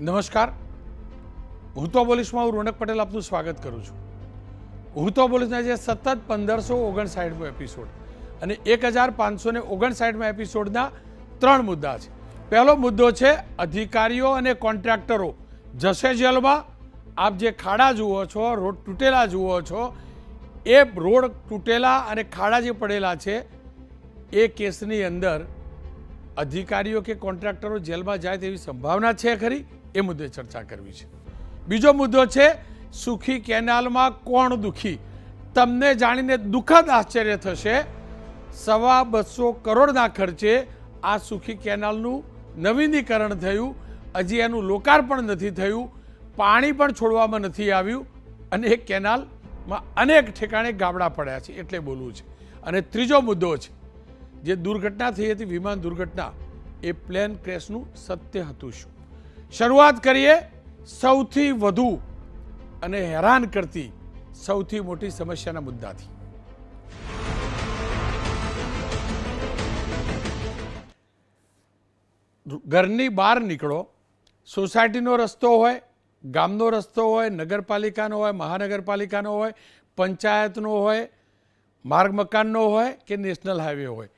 નમસ્કાર, હું તો પોલીસમાં હું રોનક પટેલ આપનું સ્વાગત કરું છું. હું તો પોલીસના જે સતત 1559મો એપિસોડ અને 1559મા એપિસોડના 3 મુદ્દા છે. પહેલો મુદ્દો છે અધિકારીઓ અને કોન્ટ્રાક્ટરો જશે જેલમાં. આપ જે ખાડા જુઓ છો, રોડ તૂટેલા જુઓ છો, એ રોડ તૂટેલા અને ખાડા જે પડેલા છે એ કેસની અંદર અધિકારીઓ કે કોન્ટ્રાક્ટરો જેલમાં જાય તેવી સંભાવના છે ખરી? એ મુદ્દે ચર્ચા કરવી છે. બીજો મુદ્દો છે સુખી કેનાલમાં કોણ દુખી. તમને જાણીને દુઃખદ આશ્ચર્ય થશે, 250 કરોડના ખર્ચે આ સુખી કેનાલનું નવીનીકરણ થયું, હજી એનું લોકાર્પણ નથી થયું, પાણી પણ છોડવામાં નથી આવ્યું અને એ કેનાલમાં અનેક ઠેકાણે ગાબડા પડ્યા છે, એટલે બોલવું છે. અને ત્રીજો મુદ્દો છે જે દુર્ઘટના થઈ હતી, વિમાન દુર્ઘટના, એ પ્લેન ક્રેશનું સત્ય હતું શું? શરૂઆત કરીએ સૌથી વધુ અને હેરાન કરતી સૌથી મોટી સમસ્યાના મુદ્દાથી. ઘરની બહાર નીકળો, સોસાયટીનો રસ્તો હોય, ગામનો રસ્તો હોય, નગરપાલિકાનો હોય, મહાનગરપાલિકાનો હોય, પંચાયતનો હોય, માર્ગ મકાનનો હોય કે નેશનલ હાઈવે હોય,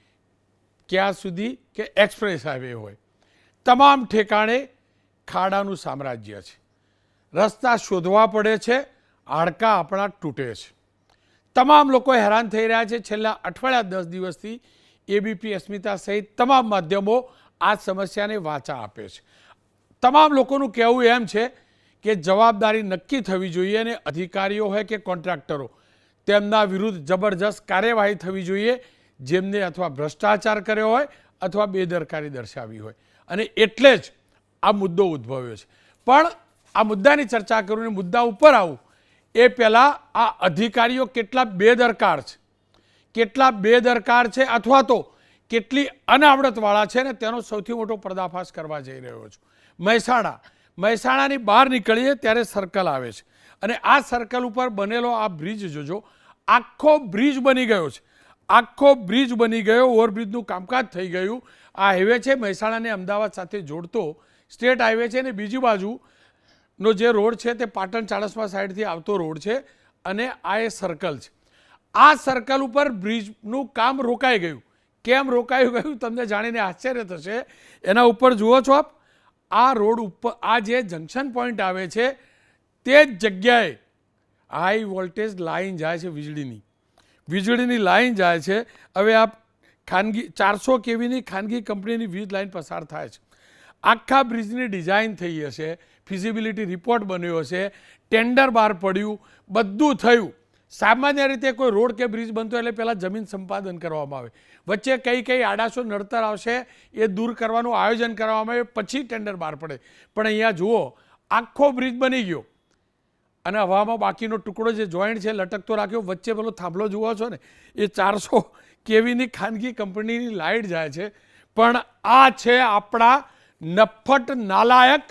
ક્યાં સુધી કે એક્સપ્રેસ હાઈવે હોય, તમામ ઠેકાણે ખાડાનું સામ્રાજ્ય છે. રસ્તા શોધવા પડે છે, હાડકાં આપણા તૂટે છે. તમામ લોકો હેરાન થઈ રહ્યા છે. છેલ્લા અઠવાડિયા 10 દિવસથી એબીપી અસ્મિતા સહિત તમામ માધ્યમો આ સમસ્યાને વાચા આપે છે. તમામ લોકોનું કહેવું એમ છે કે જવાબદારી નક્કી થવી જોઈએ અને અધિકારીઓ હોય કે કોન્ટ્રાક્ટરો, તેમના વિરુદ્ધ જબરજસ્ત કાર્યવાહી થવી જોઈએ, જેમને અથવા ભ્રષ્ટાચાર કર્યો હોય અથવા બેદરકારી દર્શાવી હોય. અને એટલે જ આ મુદ્દો ઉદ્ભવ્યો છે. પણ આ મુદ્દાની ચર્ચા કરું, મુદ્દા ઉપર આવું એ પહેલાં આ અધિકારીઓ કેટલા બેદરકાર છે અથવા તો કેટલી અનાવડતવાળા છે ને તેનો સૌથી મોટો પર્દાફાશ કરવા જઈ રહ્યો છું. મહેસાણાની બહાર નીકળીએ ત્યારે સર્કલ આવે છે અને આ સર્કલ ઉપર બનેલો આ બ્રિજ જોજો, આખો બ્રિજ બની ગયો છે. આખો બ્રિજ બની ગયો, ઓવરબ્રિજનું કામકાજ થઈ ગયું. આ હાઈવે છે મહેસાણાને અમદાવાદ સાથે જોડતો સ્ટેટ હાઈવે છે, અને બીજી બાજુનો જે રોડ છે તે પાટણ ચાણસ્મા સાઈડથી આવતો રોડ છે અને આ એ સર્કલ છે. આ સર્કલ ઉપર બ્રિજનું કામ રોકાઈ ગયું. કેમ રોકાયું ગયું તમને જાણીને આશ્ચર્ય થશે. એના ઉપર જુઓ છો આપ, આ રોડ ઉપર આ જે જંકશન પોઈન્ટ આવે છે તે જ જગ્યાએ હાઈ વોલ્ટેજ લાઈન જાય છે, વીજળીની લાઈન જાય છે. હવે આપ ખાનગી 400 કેવીની ખાનગી કંપનીની વીજ લાઈન પસાર થાય છે. આખા બ્રિજની ડિઝાઇન થઈ હશે, ફિઝિબિલિટી રિપોર્ટ બન્યો હશે, ટેન્ડર બહાર પડ્યું, બધું થયું. સામાન્ય રીતે કોઈ રોડ કે બ્રિજ બનતો એટલે પહેલાં જમીન સંપાદન કરવામાં આવે, વચ્ચે કઈ આડાશો નડતર આવશે એ દૂર કરવાનું આયોજન કરવામાં આવે, પછી ટેન્ડર બહાર પડે. પણ અહીંયા જુઓ, આખો બ્રિજ બની ગયો અને હવામાં બાકીનો ટુકડો જે જોઈન્ટ છે લટકતો રાખ્યો, વચ્ચે પેલો થાંભલો જુઓ છો ને, એ 400 કેવીની ખાનગી કંપનીની લાઇટ જાય છે. પણ આ છે આપણા નફ્ફટ, નાલાયક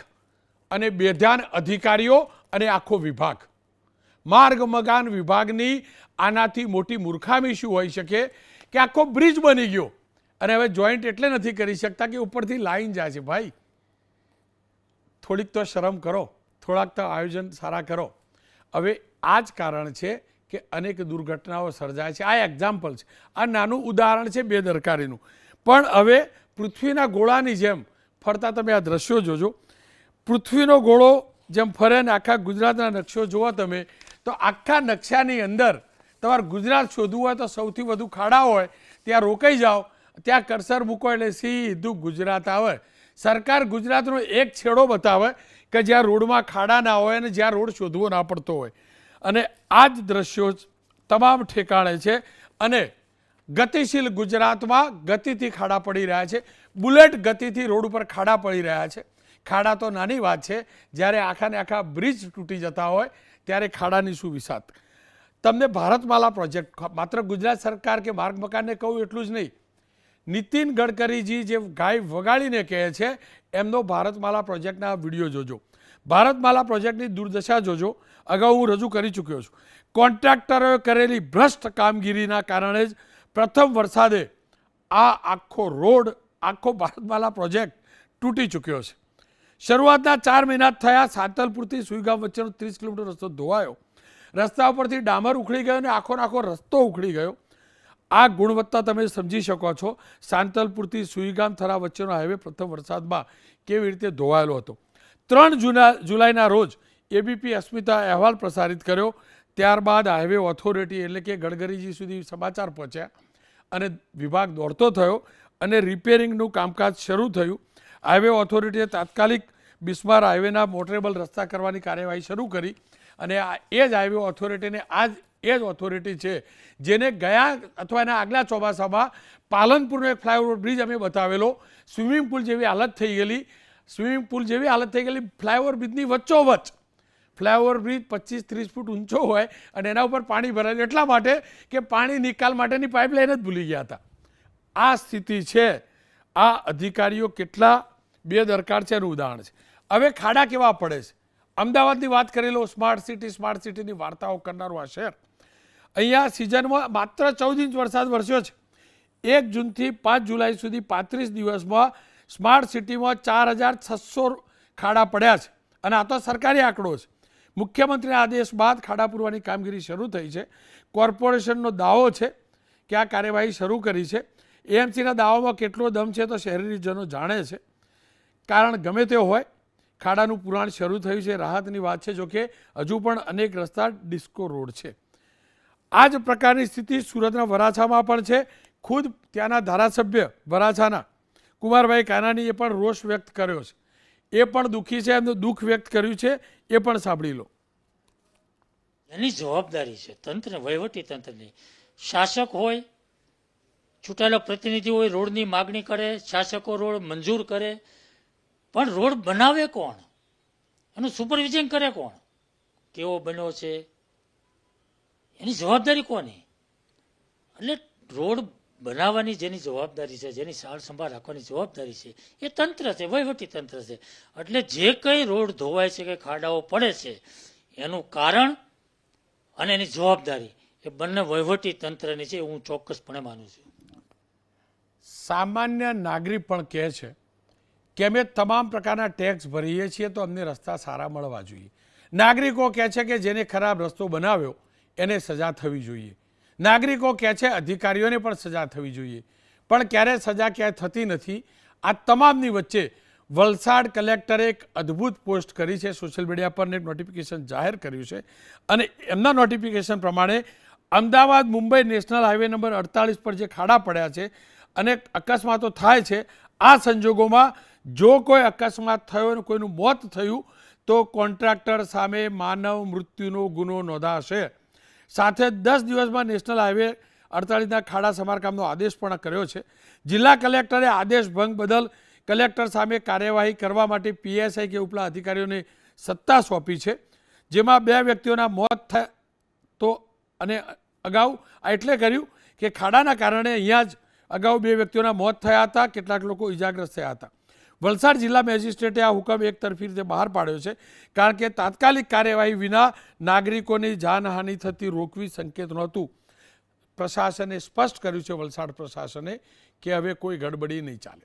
અને બેધ્યાન અધિકારીઓ અને આખો વિભાગ. માર્ગ મકાન વિભાગની આનાથી મોટી મૂર્ખામી શું હોઈ શકે કે આખો બ્રિજ બની ગયો અને હવે જોઈન્ટ એટલે નથી કરી શકતા કે ઉપરથી લાઈન જાય છે. ભાઈ, થોડીક તો શરમ કરો, થોડાક તો આયોજન સારા કરો. હવે આ જ કારણ છે કે અનેક દુર્ઘટનાઓ સર્જાય છે. આ એક્ઝામ્પલ છે, આ નાનું ઉદાહરણ છે બેદરકારીનું. પણ હવે પૃથ્વીના ગોળાની જેમ ફરતા તમે આ દ્રશ્યો જોજો. પૃથ્વીનો ગોળો જેમ ફરે ને આખા ગુજરાતના નકશો જુઓ તમે, તો આખા નકશાની અંદર તમારે ગુજરાત શોધવું હોય તો સૌથી વધુ ખાડા હોય ત્યાં રોકાઈ જાઓ, ત્યાં કર્સર મૂકો એટલે સીધું ગુજરાત આવે. સરકાર ગુજરાતનો એક છેડો બતાવે કે જ્યાં રોડમાં ખાડા ના હોય અને જ્યાં રોડ શોધવો ના પડતો હોય. અને આ જ દ્રશ્યો તમામ ઠેકાણે છે. અને ગતિશીલ ગુજરાતમાં ગતિથી ખાડા પડી રહ્યા છે, બુલેટ ગતિથી રોડ ઉપર ખાડા પડી રહ્યા છે. ખાડા તો નાની વાત છે, જ્યારે આખાને આખા બ્રિજ તૂટી જતા હોય ત્યારે ખાડાની શું વિસાત. તમને ભારતમાલા પ્રોજેક્ટ, માત્ર ગુજરાત સરકાર કે માર્ગ મકાનને કહું એટલું જ નહીં, નીતિન ગડકરીજી જે ગાય વગાડીને કહે છે એમનો ભારતમાલા પ્રોજેક્ટના વિડીયો જોજો. ભારતમાલા પ્રોજેક્ટની દુર્દશા જોજો. અગાઉ હું રજૂ કરી ચૂક્યો છું. કોન્ટ્રાક્ટરોએ કરેલી ભ્રષ્ટ કામગીરીના કારણે જ પ્રથમ વરસાદે આ આખો રોડ, આખો ભારતમાલા પ્રોજેક્ટ તૂટી ચૂક્યો છે. શરૂઆતના 4 મહિના જ થયા, સાંતલપુરથી સુઈગામ વચ્ચેનો 30 કિલોમીટર રસ્તો ધોવાયો, રસ્તા ઉપરથી ડામર ઉખડી ગયો અને આખો રસ્તો ઉખડી ગયો. આ ગુણવત્તા તમે સમજી શકો છો. સાંતલપુરથી સુઈગામ થરા વચ્ચેનો હાઈવે પ્રથમ વરસાદમાં કેવી રીતે ધોવાયેલો હતો. 3 જુલાઈના રોજ એબીપી અસ્મિતા અહેવાલ પ્રસારિત કર્યો. ત્યારબાદ હાઈવે ઓથોરિટી એટલે કે ગડકરીજી સુધી સમાચાર પહોંચ્યા અને વિભાગ દોડતો થયો અને રિપેરિંગનું કામકાજ શરૂ થયું. હાઈવે ઓથોરિટીએ તાત્કાલિક બિસ્માર હાઈવેના મોટરેબલ રસ્તા કરવાની કાર્યવાહી શરૂ કરી અને એ જ હાઈવે ઓથોરિટીને એ જ ઓથોરિટી છે જેને ગયા અથવા એના આગલા ચોમાસામાં પાલનપુરનો એક ફ્લાયઓવર બ્રિજ અમે બતાવેલો. સ્વિમિંગ પુલ જેવી હાલત થઈ ગયેલી ફ્લાયઓવર બ્રિજની વચ્ચોવચ્ચ. ફ્લાયઓવર બ્રિજ 25-30 ફૂટ ઊંચો હોય અને એના ઉપર પાણી ભરાય એટલા માટે કે પાણી નિકાલ માટેની પાઇપલાઇન જ ભૂલી ગયા હતા. આ સ્થિતિ છે. આ અધિકારીઓ કેટલા બેદરકાર છે એનું ઉદાહરણ છે. હવે ખાડા કેવા પડે છે. અમદાવાદની વાત કરી લો. સ્માર્ટ સિટીની વાર્તાઓ કરનારું આ શહેર. અહીંયા સિઝનમાં માત્ર 14 ઇંચ વરસાદ વરસ્યો છે. 1 જૂનથી 5 જુલાઈ સુધી 35 દિવસમાં સ્માર્ટ સિટીમાં 4600 ખાડા પડ્યા છે અને આ તો સરકારી આંકડો છે. મુખ્યમંત્રીના આદેશ બાદ ખાડા પૂરવાની કામગીરી શરૂ થઈ છે. કોર્પોરેશનનો દાવો છે કે આ કાર્યવાહી શરૂ કરી છે. એએમસીના દાવામાં કેટલો દમ છે તો શહેરીજનો જાણે છે. કારણ ગમે તે હોય, ખાડાનું પુરાણ શરૂ થયું છે. રાહતની વાત છે, જોકે હજુ પણ અનેક રસ્તા ડિસ્કો રોડ છે. આ જ પ્રકારની સ્થિતિ સુરતના વરાછામાં પણ છે. ખુદ ત્યાંના ધારાસભ્ય વરાછાના કુમારભાઈ કાનાણીએ પણ રોષ વ્યક્ત કર્યો છે. એ પણ દુઃખી છે, એમનું દુઃખ વ્યક્ત કર્યું છે. એ પણ સાંભળી લો. એની જવાબદારી છે તંત્ર, વહીવટી તંત્રની. શાસક હોય, ચૂંટાયેલો પ્રતિનિધિ હોય, રોડની માગણી કરે, શાસકો રોડ મંજૂર કરે, પણ રોડ બનાવે કોણ? એનું સુપરવિઝન કરે કોણ? કેવો બન્યો છે એની જવાબદારી કોની? એટલે રોડ બનાવવાની જેની જવાબદારી છે, જેની સાર સંભાળ રાખવાની જવાબદારી છે, એ તંત્ર છે, વહીવટી તંત્ર છે. એટલે જે કંઈ રોડ ધોવાય છે કે ખાડાઓ પડે છે એનું કારણ અને એની જવાબદારી એ બંને વહીવટી તંત્રની છે, હું ચોક્કસપણે માનું છું. સામાન્ય નાગરિક પણ કહે છે કે અમે તમામ પ્રકારના ટેક્સ ભરીએ છીએ તો અમને રસ્તા સારા મળવા જોઈએ. નાગરિકો કહે છે કે જેને ખરાબ રસ્તો બનાવ્યો એને સજા થવી જોઈએ. નાગરિકો કહે છે અધિકારીઓને પણ સજા થવી જોઈએ, પણ ક્યારેય સજા ક્યાંય થતી નથી. આ તમામની વચ્ચે વલસાડ કલેક્ટરે એક અદ્ભુત પોસ્ટ કરી છે. સોશિયલ મીડિયા પર એક નોટિફિકેશન જાહેર કર્યું છે અને એમના નોટિફિકેશન પ્રમાણે Ahmedabad Mumbai national highway number 48 પર જે ખાડા પડ્યા છે અને અકસ્માતો થાય છે, આ સંજોગોમાં જો કોઈ અકસ્માત થયો અને કોઈનું મોત થયું તો કોન્ટ્રાક્ટર સામે માનવ મૃત્યુનો ગુનો નોંધાશે. સાથે 10 દિવસમાં નેશનલ હાઈવે 48ના ખાડા સમારકામનો આદેશ પણ કર્યો છે. જિલ્લા કલેક્ટરે આદેશ ભંગ બદલ કલેક્ટર સામે કાર્યવાહી કરવા માટે પીએસઆઈ કે ઉપલા અધિકારીઓને સત્તા સોંપી છે, જેમાં 2 વ્યક્તિઓના મોત થયા તો અને અગાઉ એટલે કર્યું કે ખાડાના કારણે અહીંયા જ અગાઉ 2 વ્યક્તિઓના મોત થયા હતા, કેટલાક લોકો ઇજાગ્રસ્ત થયા હતા. વલસાડ જિલ્લા મેજિસ્ટ્રેટે આ હુકમ એકતરફી રીતે બહાર પાડ્યો છે, કારણ કે તાત્કાલિક કાર્યવાહી વિના નાગરિકોની જાનહાનિ થતી રોકવી સંકેત નહોતું. પ્રશાસને સ્પષ્ટ કર્યું છે, વલસાડ પ્રશાસને, કે હવે કોઈ ગડબડી નહીં ચાલે.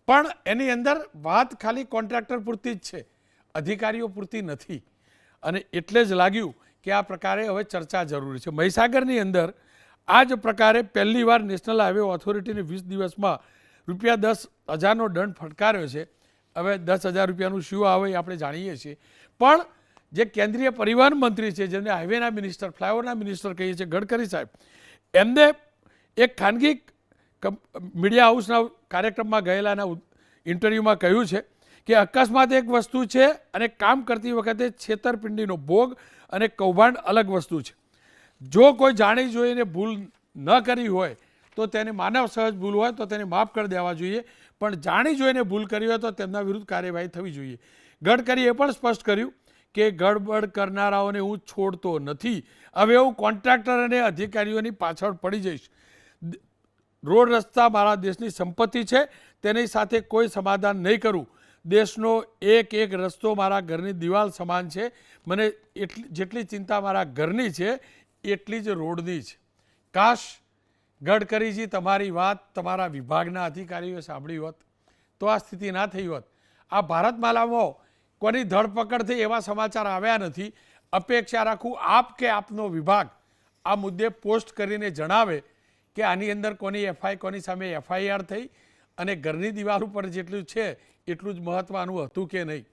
પણ એની અંદર વાત ખાલી કોન્ટ્રાક્ટર પૂરતી જ છે, અધિકારીઓ પૂરતી નથી. અને એટલે જ લાગ્યું કે આ પ્રકારે હવે ચર્ચા જરૂરી છે. મહીસાગરની અંદર આ જ પ્રકારે પહેલીવાર નેશનલ હાઈવે ઓથોરિટીને 20 દિવસમાં ₹10,000નો દંડ ફટકાર્યો છે. હવે 10,000 રૂપિયાનું શું આવે એ આપણે જાણીએ છીએ, પણ જે કેન્દ્રીય પરિવહન મંત્રી છે, જેમને હાઈવેના મિનિસ્ટર, ફ્લાયઓવરના મિનિસ્ટર કહીએ છીએ, ગડકરી સાહેબ, એમને એક ખાનગી મીડિયા હાઉસના કાર્યક્રમમાં ગયેલાના ઇન્ટરવ્યૂમાં કહ્યું છે કે અકસ્માત એક વસ્તુ છે અને કામ કરતી વખતે છેતરપિંડીનો ભોગ અને કૌભાંડ અલગ વસ્તુ છે. જો કોઈ જાણી જોઈને ભૂલ ન કરી હોય તો તેને માનવ સહજ ભૂલ હોય તો તેને માફ કરી દેવા જોઈએ, પણ જાણી જોઈને ભૂલ કરી હોય તો તેમના વિરુદ્ધ કાર્યવાહી થવી જોઈએ. ગડકરીએ પણ સ્પષ્ટ કર્યું કે ગડબડ કરનારાઓને હું છોડતો નથી. હવે હું કોન્ટ્રાક્ટર અને અધિકારીઓની પાછળ પડી જઈશ. રોડ રસ્તા મારા દેશની સંપત્તિ છે, તેની સાથે કોઈ સમાધાન નહીં કરું. દેશનો એક એક રસ્તો મારા ઘરની દિવાલ સમાન છે. મને જેટલી ચિંતા મારા ઘરની છે એટલી જ રોડની છે. કાશ ગડકરીજી તમારી વાત તમારા વિભાગના અધિકારીઓએ સાંભળી હોત તો આ સ્થિતિ ના થઈ હોત. આ ભારતમાલામાં કોની ધરપકડ થઈ એવા સમાચાર આવ્યા નથી. અપેક્ષા રાખું આપ કે આપનો વિભાગ આ મુદ્દે પોસ્ટ કરીને જણાવે કે આની અંદર કોની સામે એફઆઈઆર થઈ અને ઘરની દિવાલ ઉપર જેટલું છે એટલું જ મહત્વ આનું હતું કે નહીં.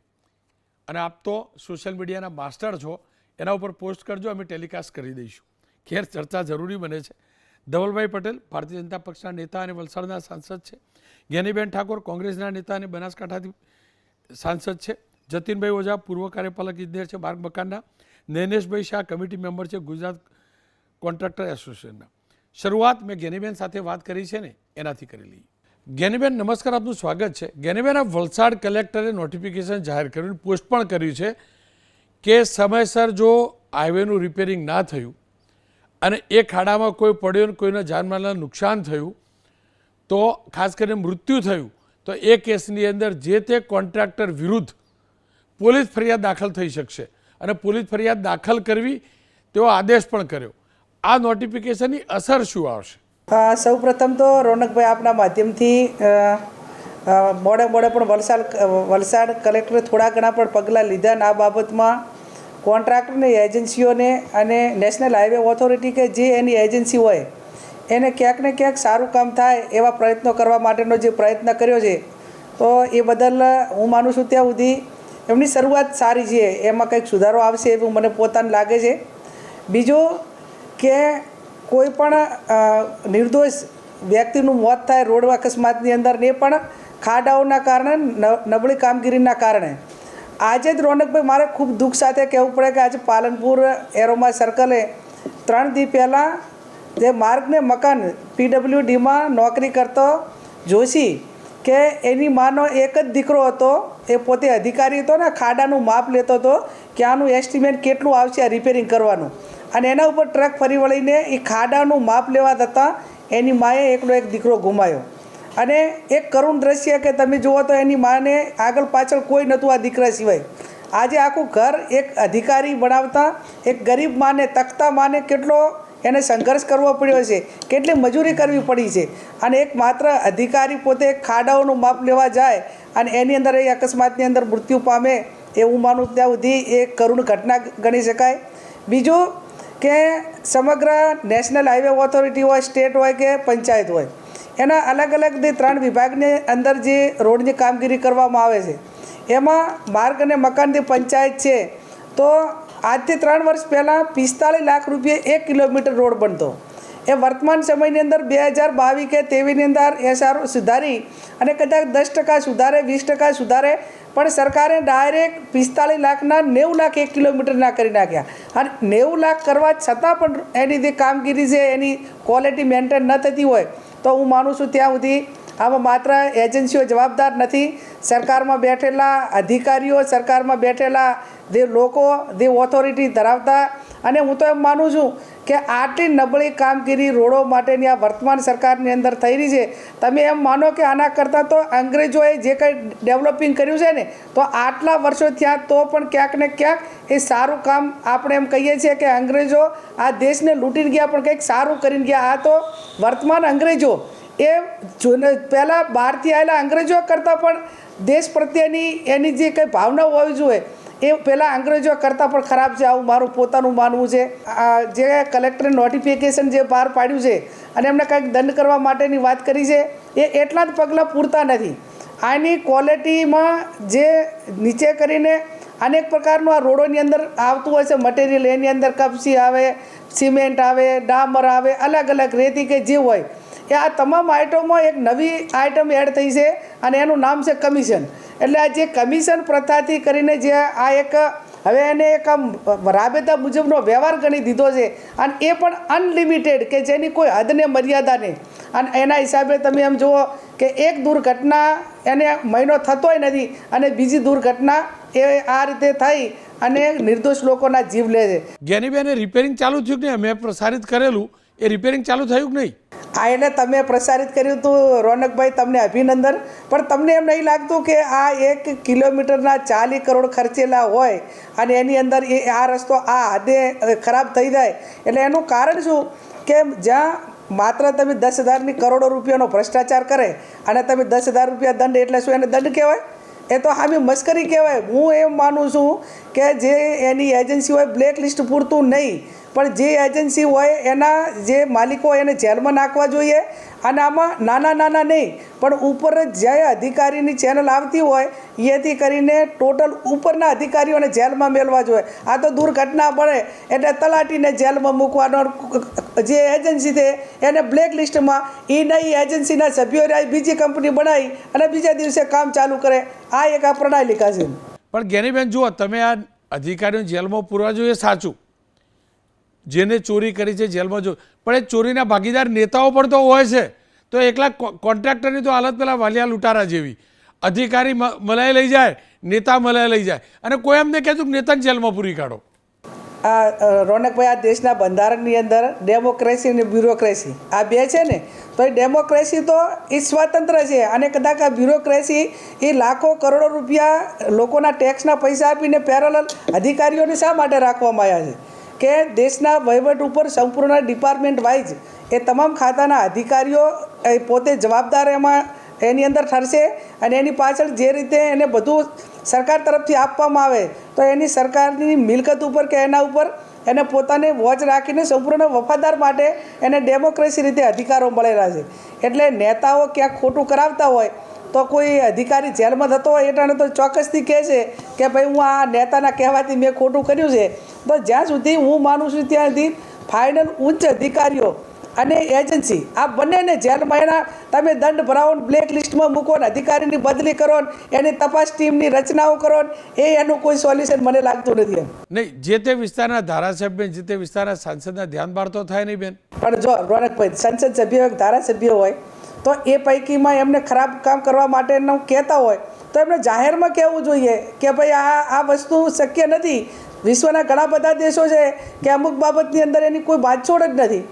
અને આપ તો સોશિયલ મીડિયાના માસ્ટર છો, એના ઉપર પોસ્ટ કરજો, અમે ટેલિકાસ્ટ કરી દઈશું. ખેર ચર્ચા જરૂરી બને છે. ધવલભાઈ પટેલ ભારતીય જનતા પક્ષના નેતા અને વલસાડના સાંસદ છે. જ્ઞાનીબેન ઠાકોર કોંગ્રેસના નેતા અને બનાસકાંઠાથી સાંસદ છે. જતીનભાઈ ઓઝા પૂર્વ કાર્યપાલક ઇજનેર છે માર્ગ મકાનના. નૈનેશભાઈ શાહ કમિટી મેમ્બર છે ગુજરાત કોન્ટ્રાક્ટર એસોસિએશનના. શરૂઆત મેં જ્ઞાનીબેન સાથે વાત કરી છે ને એનાથી કરી લઈએ. જ્ઞાનીબેન નમસ્કાર, આપનું સ્વાગત છે. જ્ઞાનીબેન, આ વલસાડ કલેક્ટરે નોટિફિકેશન જાહેર કર્યું, પોસ્ટ પણ કર્યું છે કે સમયસર જો હાઈવેનું રિપેરિંગ ના થયું અને એ ખાડામાં કોઈ પડ્યો ને કોઈના જાનમાલના નુકસાન થયું તો ખાસ કરીને મૃત્યુ થયું તો એ કેસની અંદર જે તે કોન્ટ્રાક્ટર વિરુદ્ધ પોલીસ ફરિયાદ દાખલ થઈ શકશે અને પોલીસ ફરિયાદ દાખલ કરવી તેવો આદેશ પણ કર્યો. આ નોટિફિકેશનની અસર શું આવશે? સૌ પ્રથમ તો રોનકભાઈ આપના માધ્યમથી મોડે પણ વલસાડ કલેક્ટરે થોડા ઘણા પણ પગલાં લીધા અને આ બાબતમાં કોન્ટ્રાક્ટરની એજન્સીઓને અને નેશનલ હાઈવે ઓથોરિટી કે જે એની એજન્સી હોય એને ક્યાંક ને ક્યાંક સારું કામ થાય એવા પ્રયત્નો કરવા માટેનો જે પ્રયત્ન કર્યો છે તો એ બદલ હું માનું છું ત્યાં સુધી એમની શરૂઆત સારી છે. એમાં કંઈક સુધારો આવશે એવું મને પોતાને લાગે છે. બીજું કે કોઈ પણ નિર્દોષ વ્યક્તિનું મોત થાય રોડ અકસ્માતની અંદર ને પણ ખાડાઓના કારણે, નબળી કામગીરીના કારણે. આજે જ રોનકભાઈ મારે ખૂબ દુઃખ સાથે કહેવું પડે કે આજે પાલનપુર એરોમા સર્કલે 3 દી પહેલાં જે માર્ગને મકાન પીડબ્લ્યુડીમાં નોકરી કરતો જોશી કે એની માનો એક જ દીકરો હતો, એ પોતે અધિકારી હતો ને ખાડાનું માપ લેતો હતો કે આનું એસ્ટિમેટ કેટલું આવશે આ રિપેરિંગ કરવાનું, અને એના ઉપર ટ્રક ફરી વળીને એ ખાડાનું માપ લેવા થતાં એની માએ એકલો એક દીકરો ગુમાવ્યો. અને એક કરુણ દ્રશ્ય કે તમે જુઓ તો એની માને આગળ પાછળ કોઈ નહોતું આ દીકરા સિવાય. આજે આખું ઘર એક અધિકારી બનાવતા એક ગરીબ માને, તકતા માને કેટલો એને સંઘર્ષ કરવો પડ્યો છે, કેટલી મજૂરી કરવી પડી છે. અને એક માત્ર અધિકારી પોતે ખાડાઓનું માપ લેવા જાય અને એની અંદર એ અકસ્માતની અંદર મૃત્યુ પામે એ હું માનું ત્યાં સુધી એ કરુણ ઘટના ગણી શકાય. બીજું કે સમગ્ર નેશનલ હાઈવે ઓથોરિટી હોય, સ્ટેટ હોય કે પંચાયત હોય, એના અલગ અલગ જે 3 વિભાગની અંદર જે રોડની કામગીરી કરવામાં આવે છે એમાં માર્ગ અને મકાનની પંચાયત છે તો આજથી 3 વર્ષ પહેલાં 45 લાખ રૂપિયા 1 કિલોમીટર રોડ બનતો. એ વર્તમાન સમયની અંદર 2022 કે 23ની અંદર એ સારું સુધારી અને કદાચ 10% સુધારે, 20% સુધારે, પણ સરકારે ડાયરેક્ટ 45 લાખના 90 લાખ 1 કિલોમીટરના કરી નાખ્યા. અને 90 લાખ કરવા છતાં પણ એની જે કામગીરી છે એની ક્વોલિટી મેન્ટેન ન થતી હોય તો હું માનું છું ત્યાં સુધી આમાં માત્ર એજન્સીઓ જવાબદાર નથી, સરકારમાં બેઠેલા અધિકારીઓ, સરકારમાં બેઠેલા જે લોકો, જે ઓથોરિટી ધરાવતા. અને હું તો એમ માનું છું કે આટલી નબળી કામગીરી રોડો માટેની આ વર્તમાન સરકારની અંદર થઈ રહી છે. તમે એમ માનો કે આના કરતાં તો અંગ્રેજોએ જે કંઈ ડેવલપિંગ કર્યું છે ને તો આટલા વર્ષો થયા તો પણ ક્યાંક ને ક્યાંક એ સારું કામ આપણે એમ કહીએ છીએ કે અંગ્રેજો આ દેશને લૂંટીને ગયા પણ કંઈક સારું કરીને ગયા. આ તો વર્તમાન અંગ્રેજો એ પહેલાં બહારથી આવેલા અંગ્રેજો કરતાં પણ દેશ પ્રત્યેની એની જે કંઈ ભાવના હોવી જોઈએ એ પહેલાં અંગ્રેજો કરતાં પણ ખરાબ છે, આવું મારું પોતાનું માનવું છે. જે કલેક્ટરે નોટિફિકેશન જે બહાર પાડ્યું છે અને એમને કંઈક દંડ કરવા માટેની વાત કરી છે એ એટલા જ પગલાં પૂરતા નથી. આની ક્વોલિટીમાં જે નીચે કરીને અનેક પ્રકારનું આ રોડોની અંદર આવતું હોય છે મટીરિયલ, એની અંદર કપચી આવે, સિમેન્ટ આવે, ડામર આવે, અલગ અલગ રેતી કે જે હોય એ આ તમામ આઇટમમાં એક નવી આઇટમ એડ થઈ છે અને એનું નામ છે કમિશન. એટલે આ જે કમિશન પ્રથાથી કરીને જે આ એક હવે એને એક રાબેતા મુજબનો વ્યવહાર ગણી દીધો છે અને એ પણ અનલિમિટેડ કે જેની કોઈ હદને મર્યાદા નહીં. અને એના હિસાબે તમે એમ જુઓ કે એક દુર્ઘટના એને મહિનો થતોય નથી અને બીજી દુર્ઘટના એ આ રીતે થઈ અને નિર્દોષ લોકોના જીવ લે છે. જ્ઞાનીબેન, રિપેરિંગ ચાલુ થયું કે નહીં? મેં પ્રસારિત કરેલું એ રિપેરિંગ ચાલુ થયું કે નહીં? આ એટલે તમે પ્રસારિત કર્યું હતું રોનકભાઈ, તમને અભિનંદન. પણ તમને એમ નહીં લાગતું કે આ 1 કિલોમીટરના 40 કરોડ ખર્ચેલા હોય અને એની અંદર એ આ રસ્તો આ હદે ખરાબ થઈ જાય? એટલે એનું કારણ શું કે જ્યાં માત્ર તમે 10,000ની કરોડો રૂપિયાનો ભ્રષ્ટાચાર કરે અને તમે 10,000 રૂપિયા દંડ, એટલે શું એને દંડ કહેવાય? એ તો હામી મસ્કરી કહેવાય. હું એમ માનું છું કે જે એની એજન્સી હોય બ્લેક લિસ્ટ પૂરતું નહીં, પણ જે એજન્સી હોય એના જે માલિકો એને જેલમાં નાખવા જોઈએ. અને આમાં નાના નહીં, પણ ઉપર જે અધિકારીની ચેનલ આવતી હોય એથી કરીને ટોટલ ઉપરના અધિકારીઓને જેલમાં મેળવા જોઈએ. આ તો દુર્ઘટના બને એટલે તલાટીને જેલમાં મૂકવાનો, જે એજન્સી છે એને બ્લેક લિસ્ટમાં, એ નહીં એજન્સીના સભ્યોએ બીજી કંપની બનાવી અને બીજા દિવસે કામ ચાલુ કરે. આ એક આ પ્રણાલિકા છે. પણ જ્ઞાનીબેન જુઓ, તમે આ અધિકારીઓને જેલમાં પૂરવા જોઈએ સાચું, જેને ચોરી કરી છે જેલમાં જો, પણ એ ચોરીના ભાગીદાર નેતાઓ પણ તો હોય છે. તો એકલા કોન્ટ્રાક્ટરની તો હાલત પેલા વાલિયા લૂંટારા જેવી, અધિકારી મલાઈ લઈ જાય, નેતા મલાઈ લઈ જાય, અને કોઈ એમને કહેતું કે નેતાને જેલમાં પૂરી કાઢો. આ રોનકભાઈ, આ દેશના બંધારણની અંદર ડેમોક્રેસી અને બ્યુરોક્રેસી આ બે છે ને, તો એ ડેમોક્રેસી તો એ સ્વતંત્ર છે, અને કદાચ આ બ્યુરોક્રેસી એ લાખો કરોડો રૂપિયા લોકોના ટેક્સના પૈસા આપીને પેરેલલ અધિકારીઓને શા માટે રાખવામાં આવ્યા છે કે દેશના વહીવટ ઉપર સંપૂર્ણ ડિપાર્ટમેન્ટ વાઇઝ એ તમામ ખાતાના અધિકારીઓ પોતે જવાબદાર એમાં એની અંદર ઠરશે. અને એની પાછળ જે રીતે એને બધું સરકાર તરફથી આપવામાં આવે તો એની સરકારની મિલકત ઉપર કે એના ઉપર એને પોતાને વોચ રાખીને સંપૂર્ણ વફાદાર માટે એને ડેમોક્રેસી રીતે અધિકારો મળેલા છે. એટલે નેતાઓ ક્યાંક ખોટું કરાવતા હોય તો કોઈ અધિકારી જેલમાં થતો હોય એટલે તો ચોક્કસથી કહે છે કે ભાઈ હું આ નેતાના કહેવાથી મેં ખોટું કર્યું છે. તો જ્યાં સુધી હું માનું છું ત્યાં સુધી ફાઇનલ ઉચ્ચ અધિકારીઓ અને એજન્સી આ બંનેને જેલમાં એના તમે દંડ ભરાવો, બ્લેક લિસ્ટમાં મૂકો, ને અધિકારીની બદલી કરો, એની તપાસ ટીમની રચનાઓ કરો, એ એનું કોઈ સોલ્યુશન મને લાગતું નથી. નહીં, જે તે વિસ્તારના ધારાસભ્ય, જે તે વિસ્તારના સાંસદના ધ્યાન બહાર તો થાય નહીં બેન. પણ જો રોનકભાઈ, સંસદ સભ્ય હોય, ધારાસભ્ય હોય, તો એ પૈકીમાં એમને ખરાબ કામ કરવા માટેનું કહેતા હોય તો એમને જાહેરમાં કહેવું જોઈએ કે ભાઈ આ વસ્તુ શક્ય નથી. વિશ્વના ઘણા બધા દેશો છે કે અમુક બાબતની અંદર એની કોઈ બાંધછોડ જ નથી.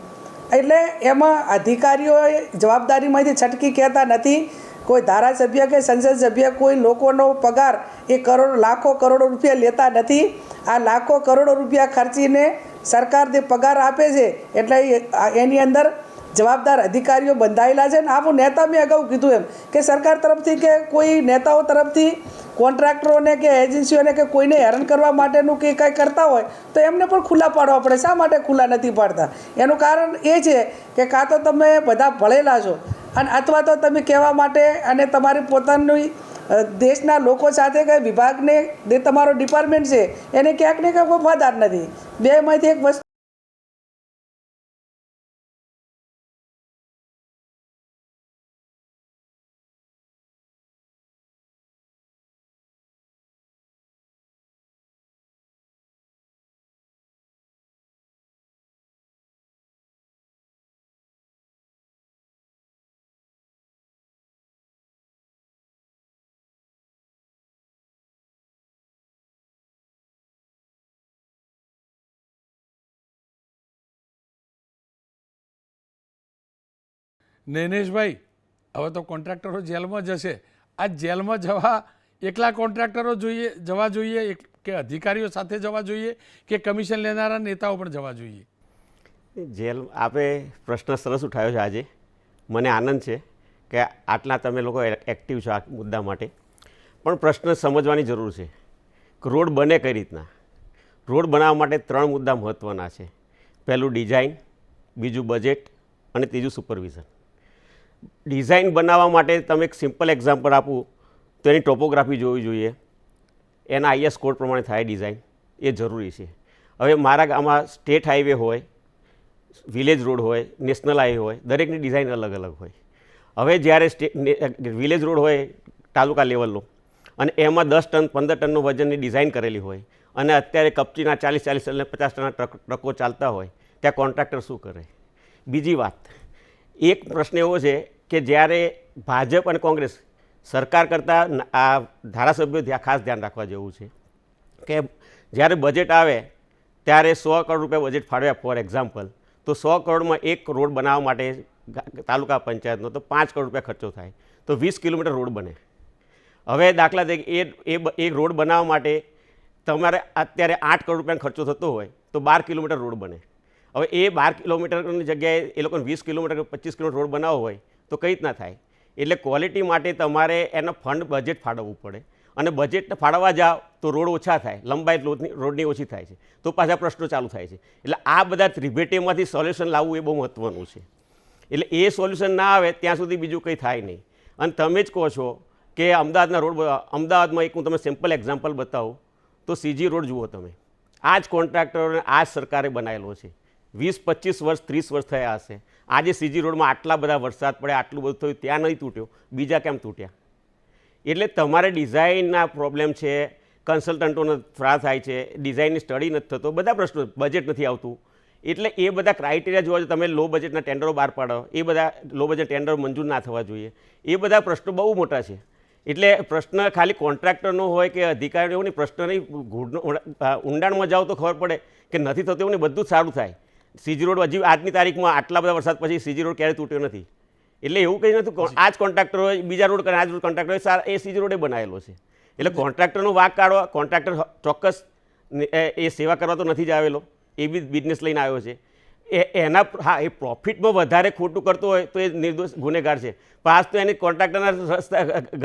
એટલે એમાં અધિકારીઓએ જવાબદારીમાંથી છટકી કહેતા નથી. કોઈ ધારાસભ્ય કે સંસદ સભ્ય કોઈ લોકોનો પગાર એ લાખો કરોડો રૂપિયા લેતા નથી. આ લાખો કરોડો રૂપિયા ખર્ચીને સરકાર જે પગાર આપે છે એટલે એની અંદર જવાબદાર અધિકારીઓ બંધાયેલા છે. ને આવું નેતા મેં અગાઉ કીધું એમ કે સરકાર તરફથી કે કોઈ નેતાઓ તરફથી કોન્ટ્રાક્ટરોને કે એજન્સીઓને કે કોઈને હેરાન કરવા માટેનું કે કંઈ કરતા હોય તો એમને પણ ખુલ્લા પાડવા પડે. શા માટે ખુલ્લા નથી પાડતા? એનું કારણ એ છે કે કાં તો તમે બધા ભળેલા છો, અને અથવા તો તમે કહેવા માટે અને તમારી પોતાની દેશના લોકો સાથે કે વિભાગને જે તમારો ડિપાર્ટમેન્ટ છે એને ક્યાંક ને ક્યાંક વફાદાર નથી. બેમાંથી એક વસ્તુ. નૈનેશભાઈ, હવે તો કોન્ટ્રાક્ટરો જેલમાં જશે. આ જેલમાં જવા એકલા કોન્ટ્રાક્ટરો જવા જોઈએ કે અધિકારીઓ સાથે જવા જોઈએ કે કમિશન લેનારા નેતાઓ પણ જવા જોઈએ? જેલ આપે પ્રશ્ન સરસ ઉઠાવ્યો છે આજે. મને આનંદ છે કે આટલા તમે લોકો એક્ટિવ છો આ મુદ્દા માટે. પણ પ્રશ્ન સમજવાની જરૂર છે કે રોડ બને કઈ રીતના. રોડ બનાવવા માટે 3 મુદ્દા મહત્ત્વના છે. પહેલું ડિઝાઇન, બીજું બજેટ અને ત્રીજું સુપરવિઝન. ડિઝાઇન બનાવવા માટે તમે એક સિમ્પલ એક્ઝામ્પલ આપું તો એની ટોપોગ્રાફી જોવી જોઈએ, એના IS કોડ પ્રમાણે થાય ડિઝાઇન, એ જરૂરી છે. હવે મારા ગામમાં સ્ટેટ હાઈવે હોય, વિલેજ રોડ હોય, નેશનલ હાઈવે હોય, દરેકની ડિઝાઇન અલગ અલગ હોય. હવે જ્યારે વિલેજ રોડ હોય તાલુકા લેવલનો અને એમાં 10 ટન 15 ટનનું વજનની ડિઝાઇન કરેલી હોય અને અત્યારે કપચીના 40 અને 50 ટનના ટ્રકો ચાલતા હોય, ત્યાં કોન્ટ્રાક્ટર શું કરે? બીજી વાત, એક પ્રશ્ન એવો છે કે જ્યારે ભાજપ અને કોંગ્રેસ સરકાર કરતાં આ ધારાસભ્યો ખાસ ધ્યાન રાખવા જેવું છે કે જ્યારે બજેટ આવે ત્યારે 100 કરોડ રૂપિયા બજેટ ફાળવ્યા ફોર એક્ઝામ્પલ, તો 100 કરોડમાં એક રોડ બનાવવા માટે તાલુકા પંચાયતનો તો 5 કરોડ રૂપિયા ખર્ચો થાય, તો 20 કિલોમીટર રોડ બને. હવે દાખલા તરીકે એ રોડ બનાવવા માટે તમારે અત્યારે 8 કરોડ રૂપિયાનો ખર્ચો થતો હોય તો 12 કિલોમીટર રોડ બને. હવે એ 12 કિલોમીટરની જગ્યાએ એ લોકોને 20 કિલોમીટર 25 કિલોમીટર રોડ બનાવવો હોય તો કઈ રીતના થાય? એટલે ક્વોલિટી માટે તમારે એનો ફંડ બજેટ ફાળવવું પડે અને બજેટ ફાળવવા જાઓ તો રોડ ઓછા થાય, લંબાઈ રોડની ઓછી થાય છે, તો પાછા પ્રશ્નો ચાલુ થાય છે. એટલે આ બધા ત્રિભેટીમાંથી સોલ્યુશન લાવવું એ બહુ મહત્ત્વનું છે. એટલે એ સોલ્યુશન ના આવે ત્યાં સુધી બીજું કંઈ થાય નહીં. અને તમે જ કહો છો કે અમદાવાદના રોડ, અમદાવાદમાં એક હું તમને સિમ્પલ એક્ઝામ્પલ બતાવું તો સીજી રોડ જુઓ તમે, આ જ કોન્ટ્રાક્ટરોને આ જ સરકારે બનાવેલો છે. 20-25 વર્ષ 30 વર્ષ થયા હશે. આજે સીજી રોડમાં આટલા બધા વરસાદ પડે, આટલું બધું થયું, ત્યાં નહીં તૂટ્યો, બીજા કેમ તૂટ્યા? એટલે તમારે ડિઝાઇનના પ્રોબ્લેમ છે, કન્સલ્ટન્ટોને ત્રાસ થાય છે, ડિઝાઇનની સ્ટડી નથી થતો, બધા પ્રશ્નો, બજેટ નથી આવતું. એટલે એ બધા ક્રાઇટેરિયા જોવા જોઈએ. તમે લો બજેટના ટેન્ડરો બહાર પાડો, એ બધા લો બજેટ ટેન્ડરો મંજૂર ના થવા જોઈએ. એ બધા પ્રશ્નો બહુ મોટા છે. એટલે પ્રશ્ન ખાલી કોન્ટ્રાક્ટરનો હોય કે અધિકારીનો નહીં, પ્રશ્ન નહીં, ઊંડાણમાં જાઓ તો ખબર પડે કે નથી થતું એવું નહીં, બધું જ સારું થાય. સીજી રોડ હજી આજની તારીખમાં આટલા બધા વરસાદ પછી સીજી રોડ ક્યારેય તૂટ્યો નથી. એટલે એવું કંઈ નથી, આ જ કોન્ટ્રાક્ટર હોય, બીજા રોડ કરે, આ જ રોડ કોન્ટ્રાક્ટર હોય, એ સીજી રોડે બનાવેલો છે. એટલે કોન્ટ્રાક્ટરનો વાંક કાઢો. કોન્ટ્રાક્ટર ચોક્કસ એ સેવા કરવા તો નથી જ આવેલો, એ બી બિઝનેસ લઈને આવ્યો છે. એના હા, એ પ્રોફિટમાં વધારે ખોટું કરતો હોય તો એ નિર્દોષ ગુનેગાર છે. પાસ તો એને કોન્ટ્રાક્ટરના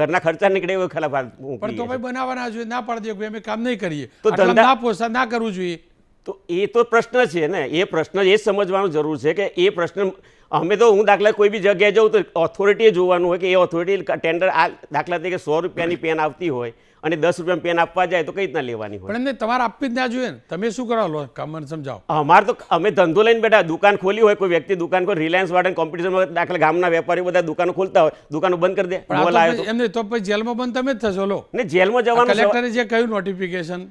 ઘરના ખર્ચા નીકળે એવો ખરાબ. પણ તો ભાઈ બનાવવાના જોઈએ, ના પાડી દે અમે કામ નહીં કરીએ તો આટલા ધંધા- ના પોસા ના કરવું જોઈએ. તો એ તો પ્રશ્ન છે ને, એ પ્રશ્ન એ જ સમજવાનું જરૂર છે કે એ પ્રશ્ન અમે તો હું દાખલા કોઈ બી જગ્યાએ જાઉં તો ઓથોરિટીએ જોવાનું હોય કે એ ઓથોરિટી ટેન્ડર આ દાખલા તરીકે 100 રૂપિયાની પેન આવતી હોય અને 10 રૂપિયાની પેન આપવા જાય તો કઈ રીતના લેવાની હોય? પણ એમને તમારે આપવી જ ના જોઈએ ને. તમે શું કરવા લો કામ, મને સમજાવો. અમારે તો અમે ધંધો લઈને બેઠા, દુકાન ખોલી હોય, કોઈ વ્યક્તિ દુકાન કોઈ રિલાયન્સ વાળા કોમ્પિટિશનમાં દાખલા ગામના વેપારીઓ બધા દુકાનો ખોલતા હોય, દુકાનો બંધ કરી દે. પણ આ મોલ તો આવ્યો પછી એમને તો પછી જેલમાં બંધ તમે જ થશો. લો ને જેલમાં જવાનું કલેક્ટરે જે કહ્યું નોટિફિકેશન,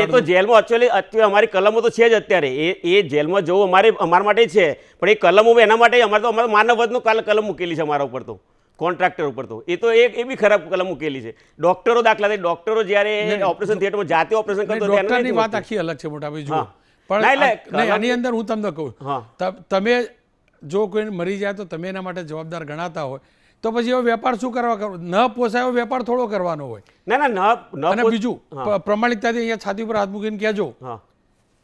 એ તો જેલમાં અત્યારે અમારી કલમો તો છે જ અત્યારે. એ જેલમાં જવું અમારા માટે છે, પણ એ કલમો એના માટે અમારે તો અમારે માનવ વધનું કલમ મૂકેલી છે અમારા ઉપર, તો કોન્ટ્રાક્ટર ઉપર તો એ તો એ બી ખરાબ કલમ મૂકેલી છે. ડોક્ટરો દાખલા તરીકે ડોક્ટરો જ્યારે ઓપરેશન થિયેટરમાં જાતે ઓપરેશન કરતો ડોક્ટરની વાત આખી અલગ છે મોટા ભાઈ. જુઓ પણ આની અંદર હું તમને કહું, તમે જો કોઈ મરી જાય તો તમે એના માટે જવાબદાર ગણાતા હોય તો પછી એવો વેપાર શું કરવા કરવો? ન પોસાય એવો વેપાર થોડો કરવાનો હોય. અને બીજું પ્રમાણિકતાથી અહીંયા છાતી ઉપર હાથ મૂકીને કહેજો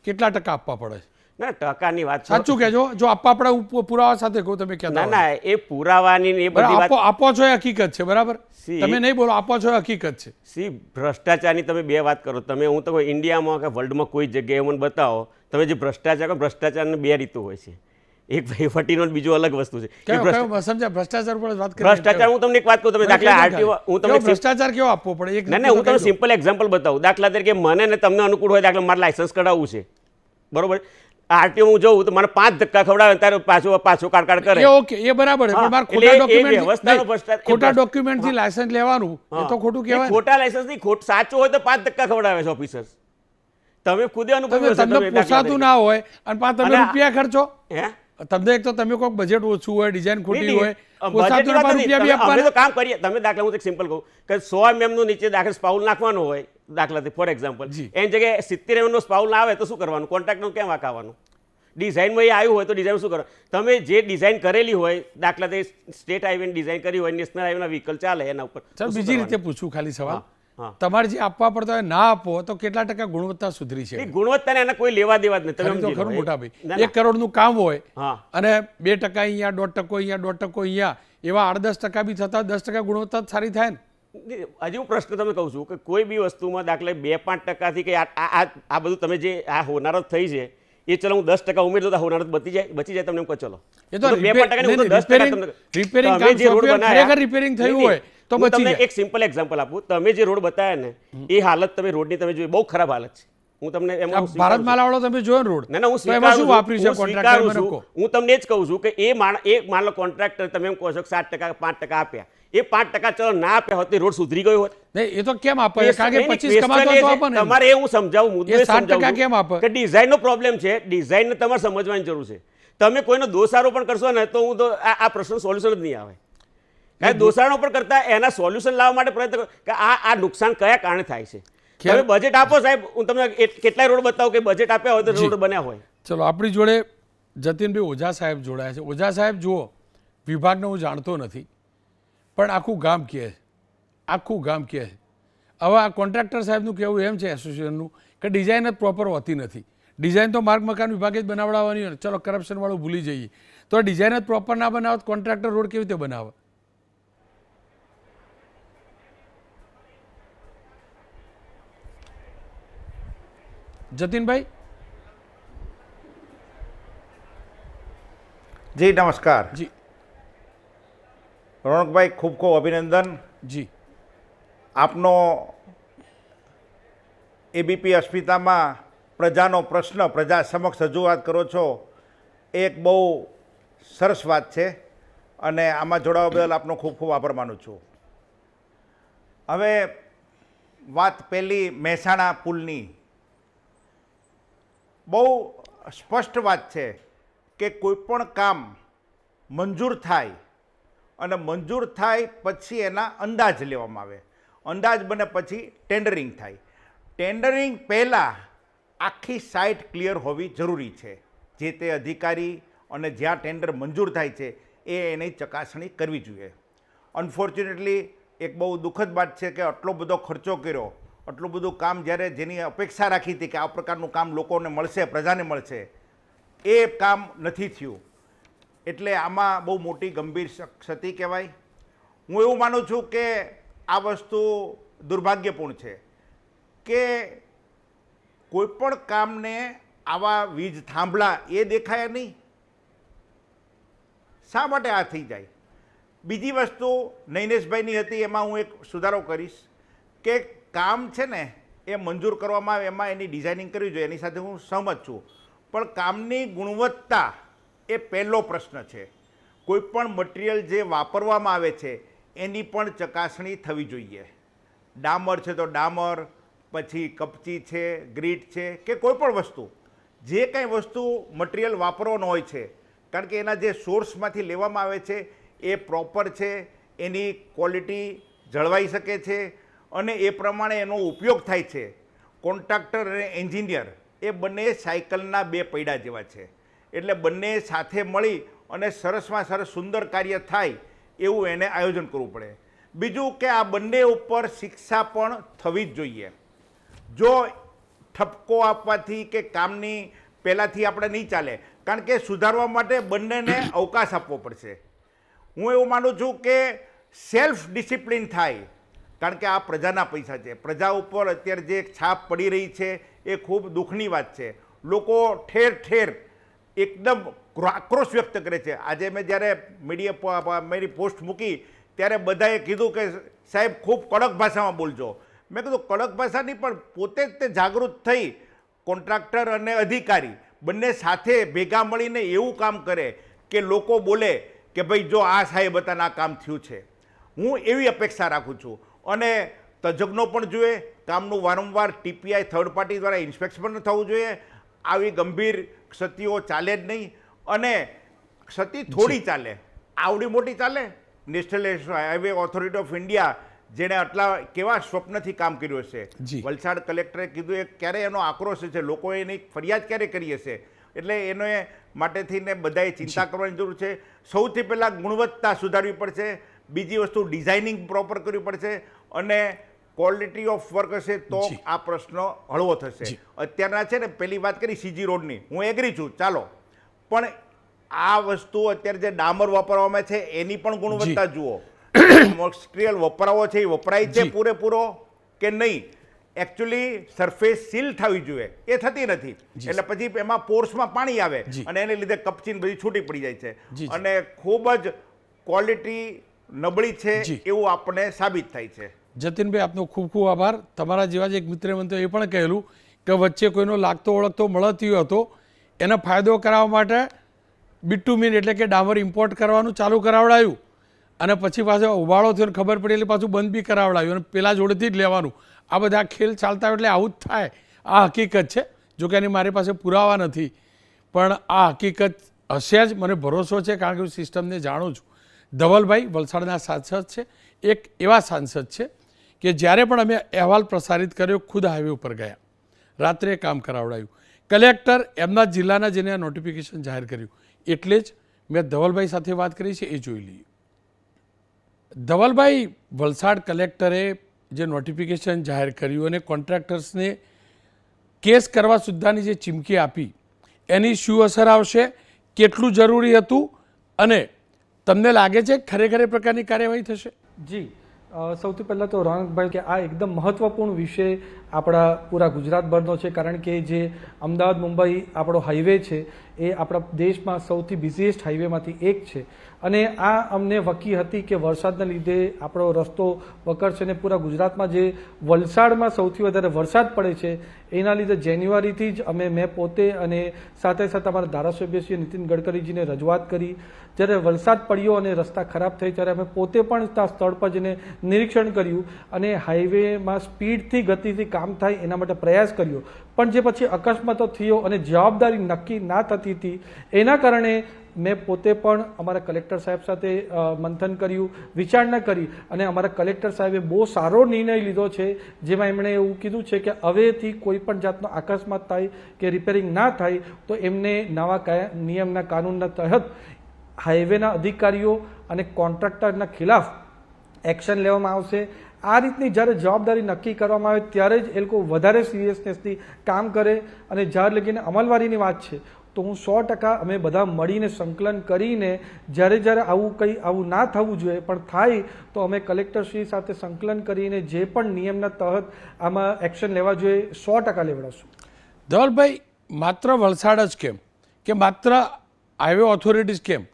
કેટલા ટકા આપવા પડે છે. ના, ટકાની વાત સાચું કહેજો. જો આપવા પડે પુરાવા સાથે કહું, તમે કહેતા ના, એ પુરાવાની એ બધી વાત આપો છો એ હકીકત છે, બરાબર? તમે નહીં બોલો, આપો છો એ હકીકત છે. ભ્રષ્ટાચારની તમે બે વાત કરો. તમે હું તો ઇન્ડિયામાં કે વર્લ્ડમાં કોઈ જગ્યાએ મને બતાવો તમે જે ભ્રષ્ટાચાર કરો. ભ્રષ્ટાચારની બે રીતો હોય છે, એક વહીવટીનો બીજો અલગ વસ્તુ છે. સમજા ભ્રષ્ટાચાર પર વાત કરી. ભ્રષ્ટાચાર હું તમને એક વાત કહું, તમે દાખલા આરટીઓ, હું તમને ભ્રષ્ટાચાર કેવો આપવો પડે એક ના, હું તમને સિમ્પલ એક્ઝામ્પલ બતાવું. દાખલા તરીકે મને ને તમને અનુકૂળ હોય, દાખલા મારે લાયસન્સ કઢાવવું છે, બરોબર? આરટીઓ હું જઉં તો મને 5 ધક્કા ખવડાવે, ત્યારે પાછો કાઢ કરે. ઓકે, એ બરાબર છે, પણ મારે ખોટા ડોક્યુમેન્ટથી લાયસન્સ લેવાનું એ તો ખોટું કહેવાય. ખોટા લાયસન્સ ની સાચું હોય તો 5 ધક્કા ખવડાવે છે ઓફિસર્સ. તમે ખુદે અનુભવ તમને પોસાતું ના હોય અને પાછા તમે રૂપિયા ખર્ચો. તમને એક તો તમે કોઈ બજેટ ઓછું હોય, ડિઝાઇન ખોટી હોય, પોસાતું રૂપિયા બી આપવાના. તો કામ કરીએ. તમે દાખલા હું એક સિમ્પલ કહું કે 100 mm નું નીચે દાખલા સ્પાઉલ નાખવાનો હોય, દાખલાથી ફોર એક્ઝામ્પલ, એની જગ્યાએ 70 mm નો સ્પાઉલ ના આવે તો શું કરવાનું? કોન્ટ્રાક્ટનું કેમ વાંકાવાનું? ડિઝાઇનમાં એ આવ્યું હોય તો ડિઝાઇન શું કરો? તમે જે ડિઝાઇન કરેલી હોય, દાખલા તરીકે સ્ટેટ હાઈવેની ડિઝાઇન કરી હોય, નેશનલ હાઈવેના વ્હીકલ ચાલે એના ઉપર. બીજી રીતે પૂછું ખાલી સવાલ, તમારે જે આપવા પડતા હોય ના આપો તો કેટલા ટકા ગુણવત્તા સુધરી છે? ગુણવત્તાને એના કોઈ લેવા દેવા જ નથી. તો ખરું મોટા ભાઈ, 1 કરોડનું કામ હોય અને 2% અહીંયા, 1.5% અહીંયા, 1.5% અહીંયા, એવા 8-10% બી થતા 10% ગુણવત્તા સારી થાય ને. હજી હું પ્રશ્ન તમે કહું છું કે કોઈ બી વસ્તુમાં દાખલા 2-5% કે આ બધું તમે જે આ હોનારત થઈ છે એ ચલો હું 10% ઉમેર દઉં તો હોનારત બચી જાય તમને એમ કહો ચલો. એ તો 2% થયું હોય તો બચી તમને જાય. એક સિમ્પલ એક્ઝામ્પલ આપું. તમે જે રોડ બતાવ્યા ને એ હાલત તમે રોડની તમે જોઈ, બહુ ખરાબ હાલત છે. હું તમને એમાં ભારત માલાવાળો તમે જોયો રોડ, ના, હું શું વાપર્યું છે કોન્ટ્રાક્ટર? હું તમને એ જ કહું છું કે એ માન લો કોન્ટ્રાક્ટર તમે એમ કહો છો 7% 5% આપ્યા, એ 5% ચલો ના આપ્યા હોત રોડ સુધરી ગયો હોત. નહીં, એ તો કેમ આપે? કારણ કે 25 કમાતો તો આપે ને. તમારે એ હું સમજાવું, મુદ્દો એ 7% કેમ આપે? કે ડિઝાઇનનો પ્રોબ્લેમ છે. ડિઝાઇનને તમારે સમજવાની જરૂર છે. તમે કોઈનો દોષારોપણ કરશો ને તો હું તો આ પ્રશ્ન સોલ્યુશન જ નહીં આવે. કારણ દોષારોપણ કરતા એના સોલ્યુશન લાવવા માટે પ્રયત્ન કરો કે આ નુકસાન કયા કારણે થાય છે. તમે બજેટ આપો સાહેબ, હું તમને કેટલાય રોડ બતાવું કે બજેટ આપ્યા હોય તો રોડ બન્યા હોય. ચલો, આપણી જોડે જતીનભાઈ ઓઝા સાહેબ જોડાયા છે. ઓઝા સાહેબ, જુઓ, વિભાગને હું જાણતો નથી પણ આખું ગામ કહે છે, આખું ગામ કહે છે. હવે આ કોન્ટ્રાક્ટર સાહેબનું કહેવું એમ છે એસોસિએશનનું કે ડિઝાઇન જ પ્રોપર હોતી નથી. ડિઝાઇન તો માર્ગ મકાન વિભાગે જ બનાવડાવવાની હોય. ચલો, કરપ્શનવાળું ભૂલી જઈએ તો ડિઝાઇન જ પ્રોપર ના બનાવે કોન્ટ્રાક્ટર રોડ કેવી રીતે બનાવે? જતીનભાઈ. જી નમસ્કાર. જી રોનકભાઈ, ખૂબ ખૂબ અભિનંદન. જી આપનો એબીપી અસ્મિતામાં પ્રજાનો પ્રશ્ન પ્રજા સમક્ષ રજૂઆત કરો છો એ એક બહુ સરસ વાત છે અને આમાં જોડાવા બદલ આપનો ખૂબ ખૂબ આભાર માનું છું. હવે વાત પહેલી મહેસાણા પુલની. બહુ સ્પષ્ટ વાત છે કે કોઈ પણ કામ મંજૂર થાય અને મંજૂર થાય પછી એના અંદાજ લેવામાં આવે. અંદાજ બને પછી ટેન્ડરિંગ થાય. ટેન્ડરિંગ પહેલાં આખી સાઇટ ક્લિયર હોવી જરૂરી છે. જે તે અધિકારી અને જ્યાં ટેન્ડર મંજૂર થાય છે એ એની ચકાસણી કરવી જોઈએ. અનફોર્ચ્યુનેટલી એક બહુ દુઃખદ વાત છે કે આટલો બધો ખર્ચો કર્યો, આટલું બધું કામ જ્યારે જેની અપેક્ષા રાખી હતી કે આ પ્રકારનું કામ લોકોને મળશે, પ્રજાને મળશે, એ કામ નથી થયું. એટલે આમાં બહુ મોટી ગંભીર ક્ષતિ કહેવાય. હું એવું માનું છું કે આ વસ્તુ દુર્ભાગ્યપૂર્ણ છે કે કોઈ પણ કામને આવા વીજ થાંભલા એ દેખાયા નહીં. શા માટે આ થઈ જાય? બીજી વસ્તુ નૈનેશભાઈની હતી, એમાં હું એક સુધારો કરીશ કે કામ છે ને એ મંજૂર કરવામાં આવે એમાં એની ડિઝાઇનિંગ કરવી જોઈએ, એની સાથે હું સહમત છું. પણ કામની ગુણવત્તા એ પહેલો પ્રશ્ન છે. કોઈ પણ મટીરિયલ જે વાપરવામાં આવે છે એની પણ ચકાસણી થવી જોઈએ. ડામર છે તો ડામર, પછી કપચી છે, ગ્રીટ છે કે કોઈ પણ વસ્તુ, જે કંઈ વસ્તુ મટીરિયલ વાપરવાનો હોય છે, કારણ કે એના જે સોર્સમાંથી લેવામાં આવે છે એ પ્રોપર છે, એની ક્વોલિટી જળવાઈ શકે છે અને એ પ્રમાણે એનો ઉપયોગ થાય છે. કોન્ટ્રાક્ટર અને એન્જિનિયર એ બંને સાયકલના બે પૈડા જેવા છે. એટલે બંને સાથે મળી અને સરસમાં સરસ સુંદર કાર્ય થાય એવું એને આયોજન કરવું પડે. બીજું કે આ બંને ઉપર શિક્ષા પણ થવી જ જોઈએ. જો ઠપકો આપવાથી કે કામની પહેલાંથી આપણે નહીં ચાલે, કારણ કે સુધારવા માટે બંનેને અવકાશ આપવો પડશે. હું એવું માનું છું કે સેલ્ફ ડિસિપ્લિન થાય, કારણ કે આ પ્રજાના પૈસા છે. પ્રજા ઉપર અત્યારે જે છાપ પડી રહી છે એ ખૂબ દુઃખની વાત છે. લોકો ઠેર ઠેર એકદમ આક્રોશ વ્યક્ત કરે છે. આજે મેં જ્યારે મારી પોસ્ટ મૂકી ત્યારે બધાએ કીધું કે સાહેબ ખૂબ કડક ભાષામાં બોલજો. મેં કીધું કડક ભાષા નહીં, પણ પોતે જ તે જાગૃત થઈ કોન્ટ્રાક્ટર અને અધિકારી બંને સાથે ભેગા મળીને એવું કામ કરે કે લોકો બોલે કે ભાઈ જો આ સાહેબ હતા ને આ કામ થયું છે. હું એવી અપેક્ષા રાખું છું. અને તજજ્ઞો પણ જોઈએ, કામનું વારંવાર ટીપીઆઈ થર્ડ પાર્ટી દ્વારા ઇન્સ્પેક્શન પણ થવું જોઈએ. આવી ગંભીર ક્ષતિઓ ચાલે જ નહીં. અને ક્ષતિ થોડી ચાલે, આવડી મોટી ચાલે. National highway authority of India જેણે આટલા કેવા સ્વપ્નથી કામ કર્યું હશે. વલસાડ કલેક્ટરે કીધું એ ક્યારે એનો આક્રોશ છે, લોકોએ એની ફરિયાદ ક્યારે કરી હશે. એટલે એને માટેથી ને બધાએ ચિંતા કરવાની જરૂર છે. સૌથી પહેલાં ગુણવત્તા સુધારવી પડશે. બીજી વસ્તુ ડિઝાઇનિંગ પ્રોપર કરવી પડશે અને ક્વોલિટી ઓફ વર્ક હશે તો આ પ્રશ્ન હળવો થશે. અત્યારના છે ને પેલી વાત કરી સીજી રોડની, હું એગ્રી છું, ચાલો, પણ આ વસ્તુ અત્યારે જે ડામર વાપરવામાં છે એની પણ ગુણવત્તા જુઓ. મટીરિયલ વપરાવો છે એ વપરાય છે પૂરેપૂરો કે નહીં. એકચ્યુઅલી સરફેસ સીલ થવી જોઈએ, એ થતી નથી. એટલે પછી એમાં પોર્સમાં પાણી આવે અને એને લીધે કપચીને બધી છૂટી પડી જાય છે અને ખૂબ જ ક્વોલિટી નબળી છે એવું આપણને સાબિત થાય છે. જતીનભાઈ, આપનો ખૂબ ખૂબ આભાર. તમારા જેવા જ એક મિત્રે મને તો એ પણ કહેલું કે વચ્ચે કોઈનો લાગતો ઓળખતો મળતી હતો, એને ફાયદો કરાવવા માટે બિટુમીન એટલે કે ડામર ઇમ્પોર્ટ કરવાનું ચાલુ કરાવડાયું અને પછી પાછો ઉબાળો થયો ખબર પડી એટલે પાછું બંધ બી કરાવડાવ્યું અને પેલા જોડેથી જ લેવાનું. આ બધા ખેલ ચાલતા હોય એટલે આવું જ થાય. આ હકીકત છે. જોકે એની મારી પાસે પુરાવા નથી, પણ આ હકીકત હશે જ, મને ભરોસો છે, કારણ કે હું સિસ્ટમને જાણું છું. ધવલભાઈ વલસાડના સાંસદ છે. એક એવા સાંસદ છે કે જ્યારે પણ અમે અહેવાલ પ્રસારિત કર્યો ખુદ હાઈવે ઉપર ગયા, રાત્રે કામ કરાવડાયું. કલેક્ટર એમના જિલ્લાના જેને આ નોટિફિકેશન જાહેર કર્યું, એટલે જ મેં ધવલભાઈ સાથે વાત કરી છે, એ જોઈ લઈએ. ધવલભાઈ, વલસાડ કલેક્ટરે જે નોટિફિકેશન જાહેર કર્યું અને કોન્ટ્રાક્ટર્સને કેસ કરવા સુદ્ધાની જે ચીમકી આપી, એની શું અસર આવશે, કેટલું જરૂરી હતું અને તમને લાગે છે ખરેખર એ પ્રકારની કાર્યવાહી થશે? જી, સૌથી પહેલાં તો રોનકભાઈ કે આ એકદમ મહત્ત્વપૂર્ણ વિષય આપણા પૂરા ગુજરાતભરનો છે, કારણ કે જે અમદાવાદ મુંબઈ આપણો હાઈવે છે એ આપણા દેશમાં સૌથી બિઝીએસ્ટ હાઈવેમાંથી એક છે. અને આ અમને વકી હતી કે વરસાદના લીધે આપણો રસ્તો વકરશે અને પૂરા ગુજરાતમાં જે વલસાડમાં સૌથી વધારે વરસાદ પડે છે એના લીધે જાન્યુઆરીથી જ મેં પોતે અને સાથે સાથે અમારા ધારાસભ્ય શ્રી નીતિન ગડકરીજીને રજૂઆત કરી. જ્યારે વરસાદ પડ્યો અને રસ્તા ખરાબ થઈ ત્યારે અમે પોતે પણ ત્યાં સ્થળ પર જઈને નિરીક્ષણ કર્યું અને હાઈવેમાં સ્પીડથી ગતિથી કામ થાય એના માટે પ્રયાસ કર્યો. પણ જે પછી અકસ્માતો થયો અને જવાબદારી નક્કી ના થતી હતી એના કારણે મેં પોતે પણ અમારા કલેક્ટર સાહેબ સાથે મંથન કર્યું, વિચારણા કરી અને અમારા કલેક્ટર સાહેબે બહુ સારો નિર્ણય લીધો છે, જેમાં એમણે એવું કીધું છે કે હવેથી કોઈ પણ જાતનો અકસ્માત થાય કે રિપેરિંગ ના થાય તો એમને નવા નિયમના કાનૂનના તહત હાઈવેના અધિકારીઓ અને કોન્ટ્રાક્ટરના ખિલાફ એક્શન લેવામાં આવશે. આ રીતની જ્યારે જવાબદારી નક્કી કરવામાં આવે ત્યારે જ એ લોકો વધારે સિરિયસનેસથી કામ કરે. અને જ્યારે લગીને અમલવારીની વાત છે તો હું 100% અમે બધા મળીને સંકલન કરીને જ્યારે આવું ના થવું જોઈએ પણ થાય તો અમે કલેક્ટરશ્રી સાથે સંકલન કરીને જે પણ નિયમના તહત આમાં એક્શન લેવા જોઈએ 100% લેવડાવશું. ધવલભાઈ, માત્ર વલસાડ જ કેમ કે માત્ર હાઈવે ઓથોરિટીઝ કેમ,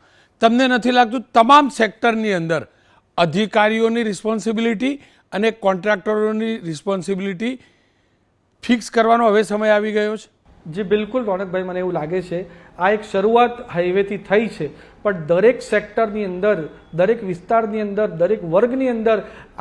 તમને નથી લાગતું તમામ સેક્ટરની અંદર અધિકારીઓની રિસ્પોન્સિબિલિટી અને કોન્ટ્રાક્ટરોની રિસ્પોન્સિબિલિટી ફિક્સ કરવાનો હવે સમય આવી ગયો છે? જી બિલકુલ રોનકભાઈ, મને એવું લાગે છે આ એક શરૂઆત હાઈવેથી થઈ છે, પણ દરેક સેક્ટરની અંદર, દરેક વિસ્તારની અંદર, દરેક વર્ગની અંદર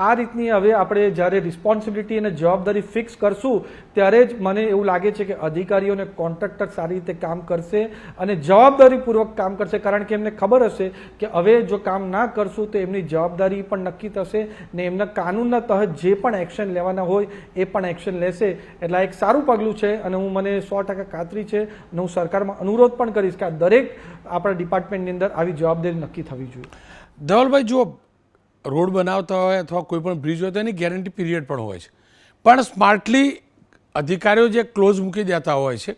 આ રીતની હવે આપણે જ્યારે રિસ્પોન્સિબિલિટી અને જવાબદારી ફિક્સ કરશું ત્યારે જ મને એવું લાગે છે કે અધિકારીઓ અને કોન્ટ્રાક્ટર સારી રીતે કામ કરશે અને જવાબદારીપૂર્વક કામ કરશે. કારણ કે એમને ખબર હશે કે હવે જો કામ ના કરશું તો એમની જવાબદારી પણ નક્કી થશે ને એમના કાનૂનના તહત જે પણ એક્શન લેવાના હોય એ પણ એક્શન લેશે. એટલે એક સારું પગલું છે અને મને 100% ખાતરી છે અને હું સરકારમાં અનુરોધ પણ કરીશ કે આ દરેક આપણા ડિપાર્ટમેન્ટની અંદર આવી જવાબદારી નક્કી થવી જોઈએ. ધવલભાઈ, જો રોડ બનાવતા હોય અથવા કોઈ પણ બ્રિજ હોય તો એની ગેરંટી પીરિયડ પણ હોય છે, પણ સ્માર્ટલી અધિકારીઓ જે ક્લોઝ મૂકી દેતા હોય છે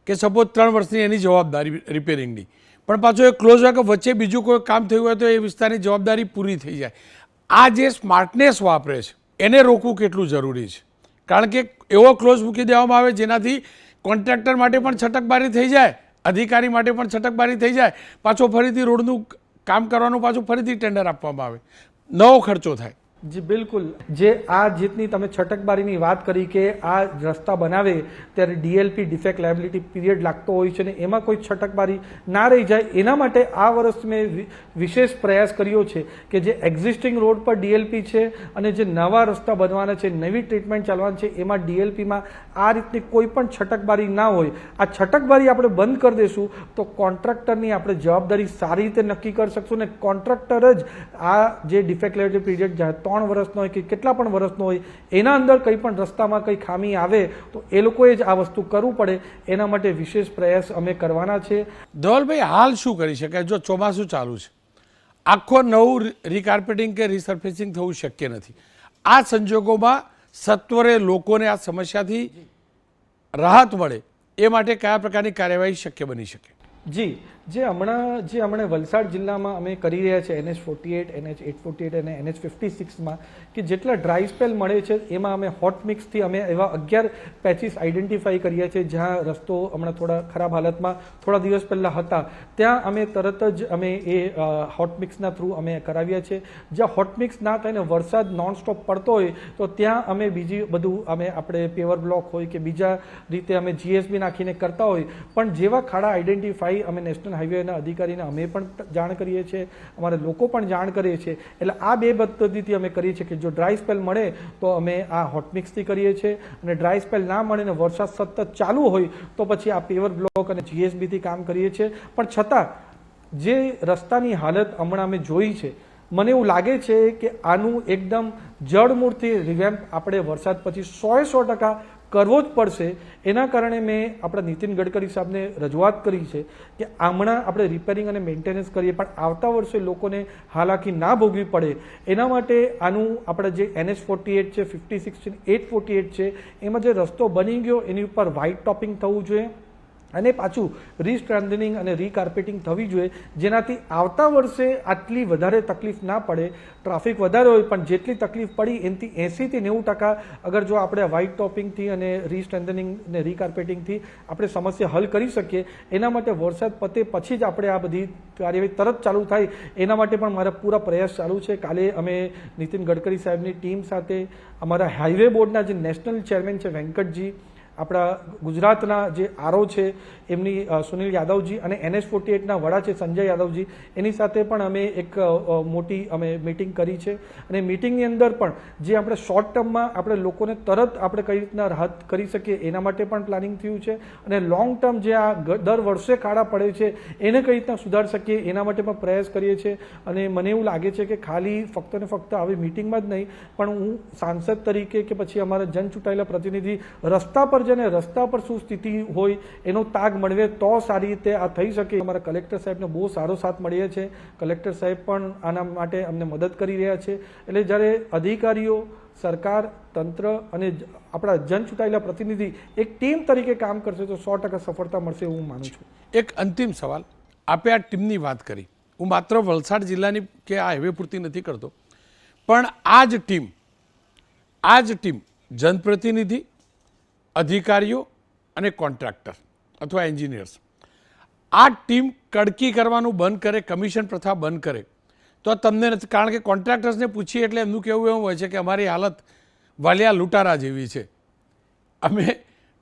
કે સપોઝ 3 વર્ષની એની જવાબદારી રિપેરિંગની, પણ પાછો એ ક્લોઝ હોય કે વચ્ચે બીજું કોઈ કામ થયું હોય તો એ વિસ્તારની જવાબદારી પૂરી થઈ જાય. આ જે સ્માર્ટનેસ વાપરે છે એને રોકવું કેટલું જરૂરી છે? કારણ કે એવો ક્લોઝ મૂકી દેવામાં આવે જેનાથી કોન્ટ્રાક્ટર માટે પણ છટકબારી થઈ જાય, અધિકારી માટે પણ છટકબારી થઈ જાય, પાછો ફરીથી રોડનું કામ કરવાનું પાછું ફરીથી ટેન્ડર આપવામાં આવે, નવો ખર્ચો થાય. જી બિલકુલ, જે આ જીતની તમે છટકબારીની વાત કરી કે આ રસ્તા બનાવે ત્યારે ડીએલપી ડિફેક્ટ લાયબિલિટી પીરિયડ લાગતો હોય છે ને એમાં કોઈ છટકબારી ના રહી જાય એના માટે આ વર્ષ મેં વિશેષ પ્રયાસ કર્યો છે કે જે એક્ઝિસ્ટિંગ રોડ પર ડીએલપી છે અને જે નવા રસ્તા બનવાના છે, નવી ટ્રીટમેન્ટ ચાલવાની છે એમાં ડીએલપીમાં આ રીતની કોઈ પણ છટકબારી ના હોય. આ છટકબારી આપણે બંધ કરી દઈશું તો કોન્ટ્રાક્ટરની આપણે જવાબદારી સારી રીતે નક્કી કરી શકશું ને કોન્ટ્રાક્ટર જ આ જે ડિફેક્ટ લાયબિલિટી પીરિયડ 3 વર્ષનો હોય કે કેટલા પણ વર્ષનો હોય એના અંદર કંઈ પણ રસ્તામાં કંઈ ખામી આવે તો એ લોકોએ જ આ વસ્તુ કરવું પડે. એના માટે વિશેષ પ્રયાસ અમે કરવાના છે. ધવલભાઈ, હાલ શું કરી શકાય? જો ચોમાસું ચાલુ છે, આખો નવું રીકાર્પેટિંગ કે રીસર્ફેસિંગ થવું શક્ય નથી. આ સંજોગોમાં સત્વરે લોકોને આ સમસ્યાથી રાહત મળે એ માટે કયા પ્રકારની કાર્યવાહી શક્ય બની શકે? જી, જે હમણાં વલસાડ જિલ્લામાં અમે કરી રહ્યા છે NH48, NH848 અને NH56માં કે જેટલા ડ્રાય સ્પેલ મળે છે એમાં અમે હોટ મિક્સથી અમે એવા 11 પેચીસ આઈડેન્ટિફાઈ કર્યા છે જ્યાં રસ્તો હમણાં થોડા ખરાબ હાલતમાં થોડા દિવસ પહેલાં હતા, ત્યાં અમે તરત જ અમે એ હોટ મિક્સના થ્રુ અમે કરાવ્યા છે. જ્યાં હોટ મિક્સ ના થાય ને વરસાદ નોનસ્ટોપ પડતો હોય તો ત્યાં અમે બીજી બધું આપણે પેવર બ્લોક હોય કે બીજા રીતે અમે GSB નાખીને કરતા હોય, પણ જેવા ખાડા આઈડેન્ટિફાઈ અમે નેશનલ હાઈવેના અધિકારીને અમે પણ જાણ કરીએ છીએ, અમારા લોકો પણ જાણ કરીએ છીએ. એટલે આ બે પદ્ધતિથી અમે કરીએ છીએ કે જો ડ્રાય સ્પેલ મળે તો અમે આ હોટ મિક્સથી કરીએ છીએ અને ડ્રાય સ્પેલ ના મળે ને વરસાદ સતત ચાલુ હોય તો પછી આ પેવર બ્લોક અને GSBથી કામ કરીએ છીએ. પણ છતાં જે રસ્તાની હાલત હમણાં અમે જોઈ છે મને એવું લાગે છે કે આનું એકદમ જડમૂળથી રિવેમ્પ આપણે વરસાદ પછી 100% કરવો જ પડશે. એના કારણે મેં આપણા નીતિન ગડકરી સાહેબને રજૂઆત કરી છે કે હમણાં આપણે રિપેરિંગ અને મેન્ટેનન્સ કરીએ પણ આવતા વર્ષે લોકોને હાલાકી ના ભોગવી પડે એના માટે આનું આપણે જે NH48 છે, 56 છે, 848 છે એમાં જે રસ્તો બની ગયો એની ઉપર વ્હાઇટ ટોપિંગ થવું જોઈએ અને પાછું રીસ્ટ્રેન્થનિંગ અને રીકાર્પેટિંગ થવી જોઈએ, જેનાથી આવતા વર્ષે આટલી વધારે તકલીફ ના પડે. ટ્રાફિક વધારે હોય પણ જેટલી તકલીફ પડી એનાથી 80 થી 90% અગર જો આપણે વ્હાઇટ ટોપિંગથી અને રીસ્ટ્રેન્થનિંગ અને રીકાર્પેટિંગથી આપણે સમસ્યા હલ કરી શકીએ, એના માટે વરસાદ પતે પછી જ આપણે આ બધી કાર્યવાહી તરત ચાલુ થાય એના માટે પણ મારા પૂરા પ્રયાસ ચાલુ છે. કાલે અમે નીતિન ગડકરી સાહેબની ટીમ સાથે અમારા હાઈવે બોર્ડના જે નેશનલ ચેરમેન છે વેંકટજી, આપણા ગુજરાતના જે આરઓ છે એમની સુનિલ યાદવજી અને NH48ના વડા છે સંજય યાદવજી, એની સાથે પણ અમે એક મોટી અમે મિટિંગ કરી છે. અને મિટિંગની અંદર પણ જે આપણે શોર્ટ ટર્મમાં આપણે લોકોને તરત આપણે કઈ રીતના રાહત કરી શકીએ એના માટે પણ પ્લાનિંગ થયું છે, અને લોંગ ટર્મ જે આ દર વર્ષે ખાડા પડે છે એને કઈ રીતના સુધારી શકીએ એના માટે પણ પ્રયાસ કરીએ છીએ. અને મને એવું લાગે છે કે ખાલી ફક્ત ને ફક્ત આવી મિટિંગમાં જ નહીં, પણ હું સાંસદ તરીકે કે પછી અમારા જન ચૂંટાયેલા પ્રતિનિધિ રસ્તા પર જઈને રસ્તા પર શું સ્થિતિ હોય એનો તાગ મળવે તો સારી રીતે આ થઈ શકે. અમારા કલેક્ટર સાહેબને બહુ સારો સાથ મળ્યો છે. કલેક્ટર સાહેબ પણ આના માટે અમને મદદ કરી રહ્યા છે. એટલે જ્યારે અધિકારીઓ, સરકાર, તંત્ર અને આપણા જન ચૂંટાયેલા પ્રતિનિધિ એક ટીમ તરીકે કામ કરશે તો 100% સફળતા મળશે એવું હું માનું છું. એક અંતિમ સવાલ, આપે આ ટીમની વાત કરી, હું માત્ર વલસાડ જિલ્લાની કે આ હાઈવે પૂરતી નથી કરતો, પણ આ જ ટીમ જનપ્રતિનિધિ, અધિકારીઓ અને કોન્ટ્રાક્ટર અથવા એન્જિનિયર્સ, આ ટીમ કડકી કરવાનું બંધ કરે, કમિશન પ્રથા બંધ કરે તો તમને નથી. કારણ કે કોન્ટ્રાક્ટર્સને પૂછીએ એટલે એમનું કહેવું એવું હોય છે કે અમારી હાલત વાલિયા લૂંટારા જેવી છે, અમે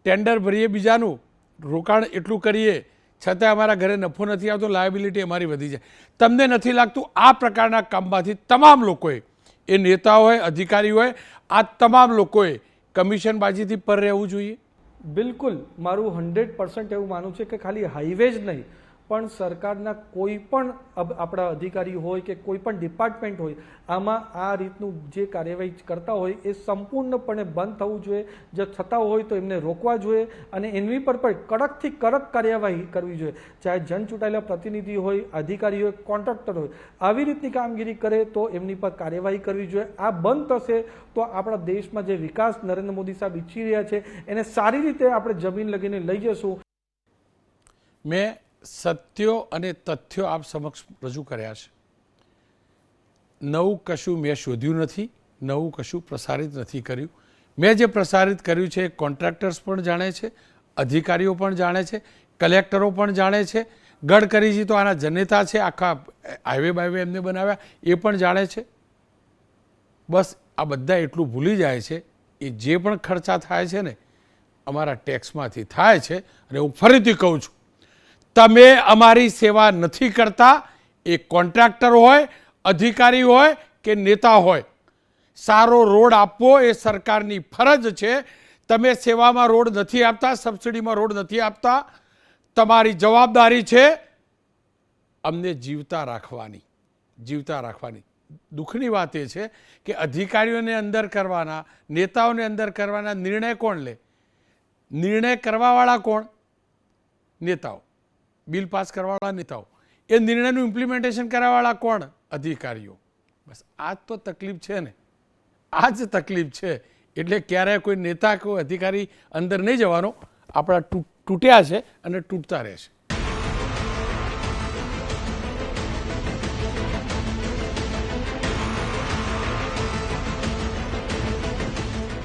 ટેન્ડર ભરીએ, બીજાનું રોકાણ એટલું કરીએ છતાં અમારા ઘરે નફો નથી આવતો, લાયબિલિટી અમારી વધી જાય. તમને નથી લાગતું આ પ્રકારના કામમાંથી તમામ લોકોએ, એ નેતા હોય, અધિકારી હોય, આ તમામ લોકોએ કમિશનબાજીથી પર રહેવું જોઈએ? બિલકુલ, મારું 100% એવું માનવું છે કે ખાલી હાઈવે જ નહીં પણ સરકારના કોઈ પણ આપણા અધિકારી હોય કે કોઈ પણ ડિપાર્ટમેન્ટ હોય, આમાં આ રીતનું જે કાર્યવાહી કરતા હોય એ સંપૂર્ણપણે બંધ થવું જોઈએ. જો થતા હોય તો એમને રોકવા જોઈએ અને એની પર પણ કડકથી કડક કાર્યવાહી કરવી જોઈએ. ચાહે જન ચૂંટાયેલા પ્રતિનિધિ હોય, અધિકારી હોય, કોન્ટ્રાક્ટર હોય, આવી રીતની કામગીરી કરે તો એમની પર કાર્યવાહી કરવી જોઈએ. આ બંધ થશે તો આપણા દેશમાં જે વિકાસ નરેન્દ્ર મોદી સાહેબ ઈચ્છી રહ્યા છે એને સારી રીતે આપણે જમીન લગીને લઈ જશું. મેં સત્યો અને તથ્યો આપ સમક્ષ રજૂ કર્યા છે. નવું કશું મેં શોધ્યું નથી, નવું કશું પ્રસારિત નથી કર્યું. મેં જે પ્રસારિત કર્યું છે એ કોન્ટ્રાક્ટર્સ પણ જાણે છે, અધિકારીઓ પણ જાણે છે, કલેક્ટરો પણ જાણે છે, ગડકરીજી તો આના જનેતા છે, આખા હાઈવે એમને બનાવ્યા એ પણ જાણે છે. બસ આ બધા એટલું ભૂલી જાય છે એ જે પણ ખર્ચા થાય છે ને અમારા ટેક્સમાંથી થાય છે. અને હું ફરીથી કહું છું, તમે અમારી સેવા નથી કરતા, એ કોન્ટ્રાક્ટર હોય, અધિકારી હોય કે નેતા હોય. સારો રોડ આપવો એ સરકારની ફરજ છે. તમે સેવામાં રોડ નથી આપતા, સબસિડીમાં રોડ નથી આપતા, તમારી જવાબદારી છે અમને જીવતા રાખવાની. દુઃખની વાત એ છે કે અધિકારીઓને અંદર કરવાના, નેતાઓને અંદર કરવાના નિર્ણય કોણ લે? નિર્ણય કરવાવાળા કોણ? નેતાઓ. બિલ પાસ કરવાવાળા નેતાઓ. એ નિર્ણયનું ઇમ્પ્લિમેન્ટેશન કરવાવાળા કોણ? અધિકારીઓ. બસ આ તો તકલીફ છે ને, આ જ તકલીફ છે. એટલે ક્યારેય કોઈ નેતા કોઈ અધિકારી અંદર નહીં જવાનો. આપણા તૂટ્યા છે અને તૂટતા રહેશે.